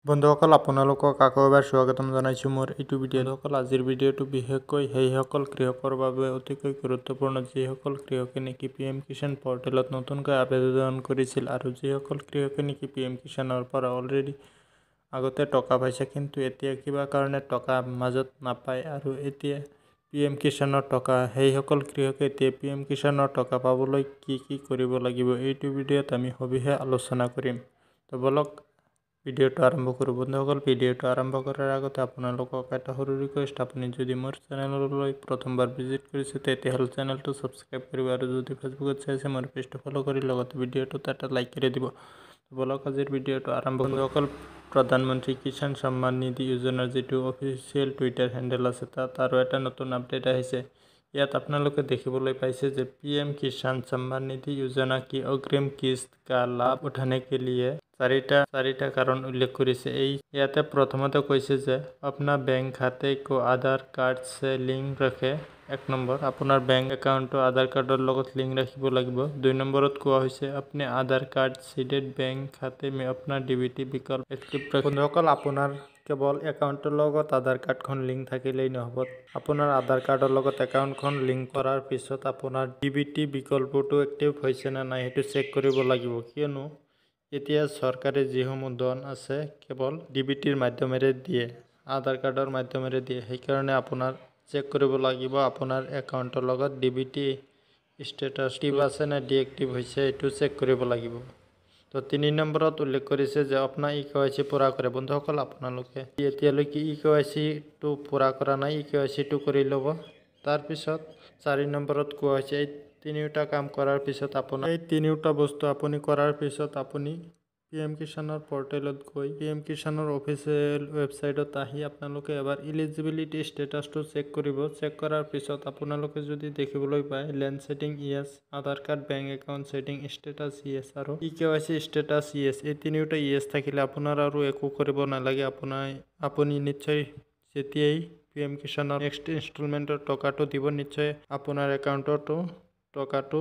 বন্ধুসকল আপোনালোকক আকৌ এবাৰ স্বাগতম জনাইছোঁ মোৰ এইটো ভিডিঅ'ত। বন্ধুসকল আজিৰ ভিডিঅ'টো বিশেষকৈ সেইসকল কৃষকৰ বাবে অতিকৈ গুৰুত্বপূৰ্ণ যিসকল কৃষকে নেকি PM কিষাণ পৰ্টেলত নতুনকৈ আবেদন কৰিছিল আৰু যিসকল কৃষকে নেকি PM কিষাণৰ পৰা অলৰেডি আগতে টকা পাইছে কিন্তু এতিয়া কিবা কাৰণে টকা মাজত নাপায় আৰু এতিয়া PM কিষাণৰ টকা সেইসকল কৃষকে এতিয়া PM কিষাণৰ টকা পাবলৈ কি কৰিব লাগিব এইটো ভিডিঅ'ত আমি সবিশেষ আলোচনা কৰিম। তো বলক ভিডিঅ'টো আৰম্ভ কৰোঁ। বন্ধুসকল ভিডিঅ'টো আৰম্ভ কৰাৰ আগতে আপোনালোকক এটা সৰু ৰিকুৱেষ্ট, আপুনি যদি মোৰ চেনেললৈ প্ৰথমবাৰ ভিজিট কৰিছে তেতিয়াহ'লে চেনেলটো ছাবস্ক্ৰাইব কৰিব আৰু যদি ফেচবুকত চাইছে মোৰ পেজটো ফ'ল' কৰি লগতে ভিডিঅ'টোত এটা লাইক কৰি দিব। বলক আজিৰ ভিডিঅ'টো আৰম্ভ কৰোঁ। বন্ধুসকল প্ৰধানমন্ত্ৰী কিষাণ সন্মান নিধি যোজনাৰ যিটো অফিচিয়েল টুইটাৰ হেণ্ডেল আছে তাত আৰু এটা নতুন আপডেট আহিছে। ইয়াত আপোনালোকে দেখিবলৈ পাইছে যে PM किसान सम्मान निधि योजना की अग्रिम किस्त का लाभ उठाने के लिए চাৰিটা কাৰণ উল্লেখ কৰিছে। ইয়াতে প্ৰথমতে কৈছে যে আপোনাৰ বেংক খাতে কো আধাৰ কাৰ্ড সে লিংক ৰাখে। 1 নম্বৰ আপোনাৰ বেংক একাউণ্টটো আধাৰ কাৰ্ডৰ লগত লিংক ৰাখিব লাগিব। 2 নম্বৰত কোৱা হৈছে আপুনি আধাৰ কাৰ্ড सीडेड বেংক খাতে মে আপোনাৰ DBT বিকল্প এক্টিভ ৰাখে। বন্ধুসকল আপোনাৰ কেৱল একাউণ্টৰ লগত আধাৰ কাৰ্ডখন লিংক থাকিলেই নহ'ব, আপোনাৰ আধাৰ কাৰ্ডৰ লগত একাউণ্টখন লিংক কৰাৰ পিছত আপোনাৰ DBT বিকল্পটো এক্টিভ হৈছে নে নাই সেইটো চেক কৰিব লাগিব, কিয়নো এতিয়া চৰকাৰে যিসমূহ ধন আছে কেৱল DBTৰ মাধ্যমেৰে দিয়ে, আধাৰ কাৰ্ডৰ মাধ্যমেৰে দিয়ে। সেইকাৰণে আপোনাৰ চেক কৰিব লাগিব আপোনাৰ একাউণ্টৰ লগত DBT ষ্টেটাছ এক্টিভ আছে নে ডিএক্টিভ হৈছে এইটো চেক কৰিব লাগিব। তো 3 নম্বৰত উল্লেখ কৰিছে যে আপোনাৰ EKYC পূৰা কৰে। বন্ধুসকল আপোনালোকে এতিয়ালৈকে EKYCটো পূৰা কৰা নাই, EKYCটো কৰি ল'ব। তাৰপিছত 4 নম্বৰত কোৱা হৈছে এই তিনিওটা কাম কৰাৰ পিছত আপোনাৰ এই তিনিওটা বস্তু আপুনি কৰাৰ পিছত আপুনি PM কিষাণৰ পৰ্টেলত গৈ PM কিষাণৰ অফিচিয়েল ৱেবছাইটত আহি আপোনালোকে এবাৰ ইলিজিবিলিটি ষ্টেটাছটো চেক কৰিব। চেক কৰাৰ পিছত আপোনালোকে যদি দেখিবলৈ পায় land seeding yes, Aadhaar card bank account seeding status yes আৰু EKYC ষ্টেটাছ ইয়েছ, এই তিনিওটা ইয়েছ থাকিলে আপোনাৰ আৰু একো কৰিব নালাগে। আপুনি নিশ্চয় যেতিয়াই PM কিষাণৰ নেক্সট ইনষ্টলমেণ্টৰ টকাটো দিব নিশ্চয় আপোনাৰ একাউণ্টতো টকাটো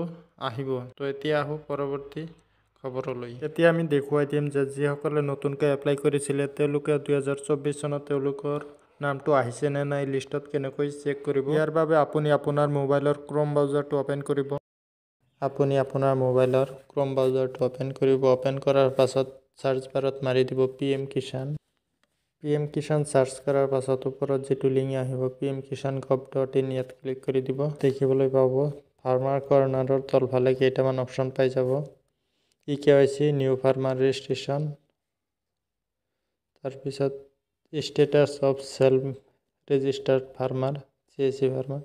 আহিব। তো এতিয়া আহোঁ পৰৱৰ্তী খবৰলৈ। এতিয়া আমি দেখুৱাই দিম যে যিসকলে নতুনকৈ এপ্লাই কৰিছিলে তেওঁলোকে 2024 চনত তেওঁলোকৰ নামটো আহিছে নে নাই লিষ্টত কেনেকৈ চেক কৰিব। ইয়াৰ বাবে আপুনি আপোনাৰ মোবাইলৰ ক্ৰম ব্ৰাউজাৰটো অ'পেন কৰিব। আপুনি আপোনাৰ মোবাইলৰ ক্ৰম ব্ৰাউজাৰটো অ'পেন কৰিব। অ'পেন কৰাৰ পাছত চাৰ্চ বাৰত মাৰি দিব PM Kisan. PM Kisan search কৰাৰ পাছত ওপৰত যিটো লিংক আহিব pmkisan.gov.in ইয়াত ক্লিক কৰি দিব। দেখিবলৈ পাব ফাৰ্মাৰ কৰ্ণাৰৰ তলফালে কেইটামান অপশ্যন পাই যাব। EKYC নিউ ফাৰ্মাৰ ৰেজিষ্ট্ৰেশ্যন, তাৰপিছত status of self registered farmer CSC farmer,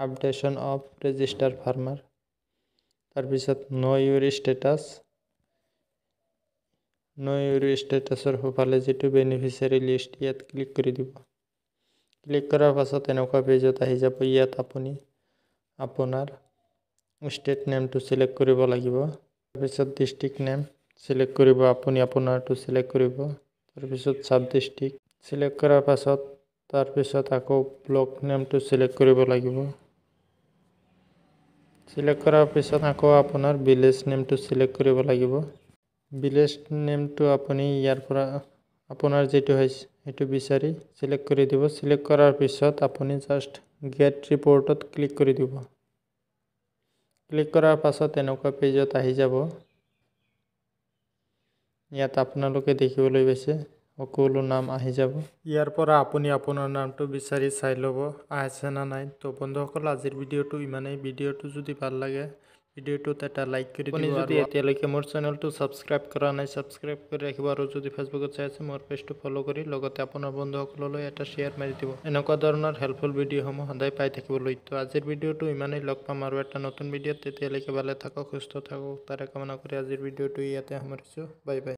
updation of registered farmer, তাৰপিছত ন' ইউৰ ষ্টেটাছৰ সোঁফালে যিটো বেনিফিচিয়াৰী লিষ্ট ইয়াত ক্লিক কৰি দিব। ক্লিক কৰাৰ পাছত এনেকুৱা পেজত আহি যাব। ইয়াত আপুনি আপোনাৰ ষ্টেট নেমটো চিলেক্ট কৰিব লাগিব। তাৰপিছত ডিষ্ট্ৰিক্ট নেম চিলেক্ট কৰিব, আপুনি আপোনাৰটো চিলেক্ট কৰিব। তাৰপিছত চাব ডিষ্ট্ৰিক্ট চিলেক্ট কৰাৰ পাছত তাৰপিছত আকৌ ব্লক নেমটো চিলেক্ট কৰিব লাগিব। চিলেক্ট কৰাৰ পিছত আকৌ আপোনাৰ ভিলেজ নেমটো চিলেক্ট কৰিব লাগিব। ভিলেজ নেমটো আপুনি ইয়াৰ পৰা আপোনাৰ যিটো হৈছে সেইটো বিচাৰি চিলেক্ট কৰি দিব। চিলেক্ট কৰাৰ পিছত আপুনি জাষ্ট গেট ৰিপৰ্টত ক্লিক কৰি দিব। ক্লিক কৰাৰ পাছত এনেকুৱা পেজত আহি যাব। ইয়াত আপোনালোকে দেখিবলৈ পাইছে সকলো নাম আহি যাব। ইয়াৰ পৰা আপুনি আপোনাৰ নামটো বিচাৰি চাই ল'ব আছে না নাই। তো বন্ধুসকল আজিৰ ভিডিঅ'টো ইমানেই। ভিডিঅ'টো যদি ভাল লাগে ভিডিঅ'টোত এটা লাইক কৰি দিব। আপুনি যদি এতিয়ালৈকে মোৰ চেনেলটো ছাবস্ক্ৰাইব কৰা নাই ছাবস্ক্ৰাইব কৰি ৰাখিব আৰু যদি ফেচবুকত চাই আছে মোৰ পেজটো ফ'ল' কৰি লগতে আপোনাৰ বন্ধুসকললৈ এটা শ্বেয়াৰ মাৰি দিব। এনেকুৱা ধৰণৰ হেল্পফুল ভিডিঅ'সমূহ সদায় পাই থাকিবলৈ। তো আজিৰ ভিডিঅ'টো ইমানেই, লগ পাম আৰু এটা নতুন ভিডিঅ'ত। তেতিয়ালৈকে ভালে থাকক, সুস্থ থাকক তাৰে কামনা কৰি আজিৰ ভিডিঅ'টো ইয়াতে সামৰিছোঁ। Bye bye.